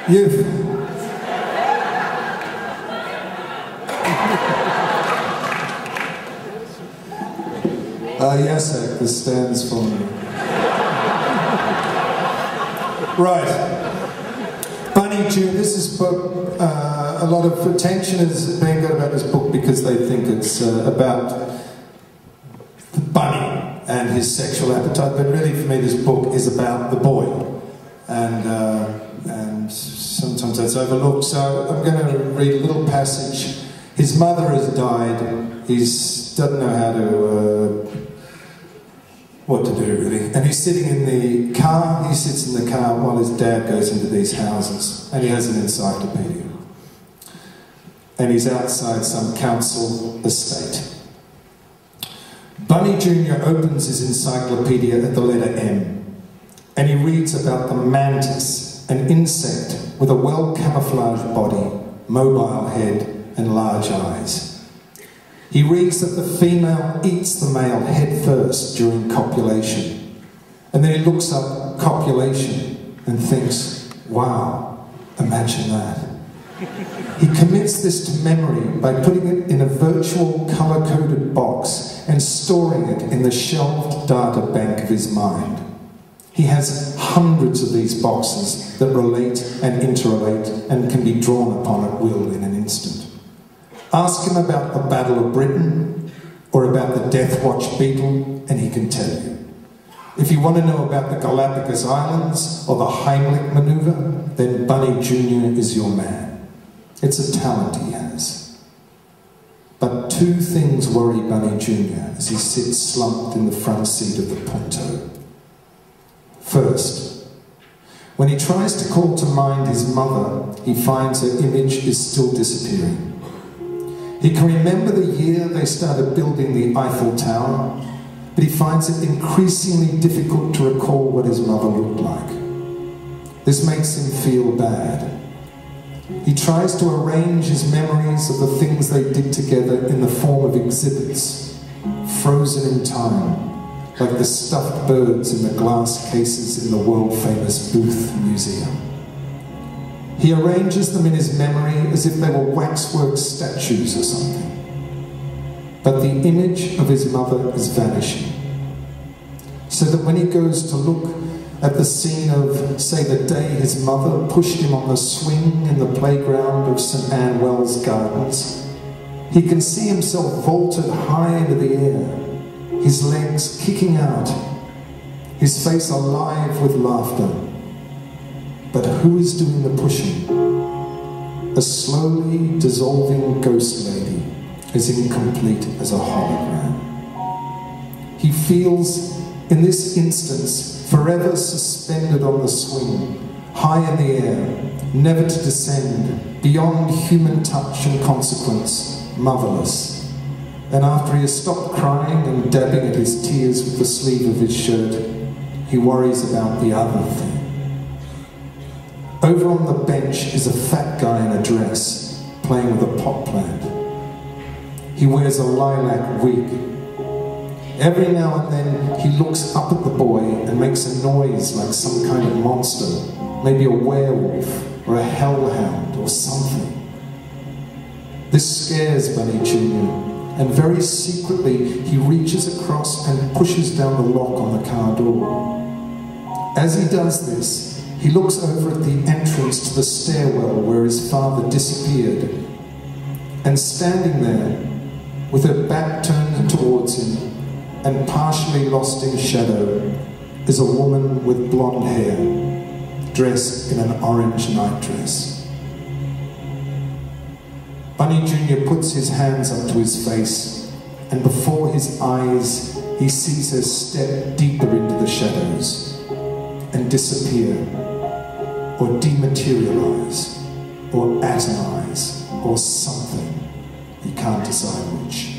You've... Yasek, this stands for me. Right. Bunny June, this is book, a lot of attention is being got about this book because they think it's about the bunny and his sexual appetite, but really for me this book is about the boy. And sometimes that's overlooked, so I'm going to read a little passage. His mother has died, he doesn't know how to... what to do, really. And he's sitting in the car, he sits in the car while his dad goes into these houses, and he has an encyclopedia. And he's outside some council estate. Bunny Jr. opens his encyclopedia at the letter M, and he reads about the mantis, an insect with a well-camouflaged body, mobile head, and large eyes. He reads that the female eats the male head first during copulation. And then he looks up copulation and thinks, wow, imagine that. He commits this to memory by putting it in a virtual colour-coded box and storing it in the shelved data bank of his mind. He has hundreds of these boxes that relate and interrelate and can be drawn upon at will in an instant. Ask him about the Battle of Britain or about the Death Watch beetle and he can tell you. If you want to know about the Galapagos Islands or the Heimlich manoeuvre, then Bunny Jr. is your man. It's a talent he has. But two things worry Bunny Jr. as he sits slumped in the front seat of the Punto. First, when he tries to call to mind his mother, he finds her image is still disappearing. He can remember the year they started building the Eiffel Tower, but he finds it increasingly difficult to recall what his mother looked like. This makes him feel bad. He tries to arrange his memories of the things they did together in the form of exhibits, frozen in time, like the stuffed birds in the glass cases in the world-famous Booth Museum. He arranges them in his memory as if they were waxwork statues or something. But the image of his mother is vanishing. So that when he goes to look at the scene of, say, the day his mother pushed him on the swing in the playground of St. Anne Wells Gardens, he can see himself vaulted high into the air, his legs kicking out, his face alive with laughter. But who is doing the pushing? A slowly dissolving ghost lady, as incomplete as a hologram. He feels, in this instance, forever suspended on the swing, high in the air, never to descend, beyond human touch and consequence, motherless. And after he has stopped crying and dabbing at his tears with the sleeve of his shirt, he worries about the other thing. Over on the bench is a fat guy in a dress, playing with a pot plant. He wears a lilac wig. Every now and then he looks up at the boy and makes a noise like some kind of monster, maybe a werewolf or a hellhound or something. This scares Bunny Jr., and very secretly he reaches across and pushes down the lock on the car door. As he does this, he looks over at the entrance to the stairwell where his father disappeared, and standing there, with her back turned towards him and partially lost in shadow, is a woman with blonde hair, dressed in an orange nightdress. Bunny Jr. puts his hands up to his face, and before his eyes he sees her step deeper into the shadows and disappear, or dematerialize, or atomize, or something. He can't decide which.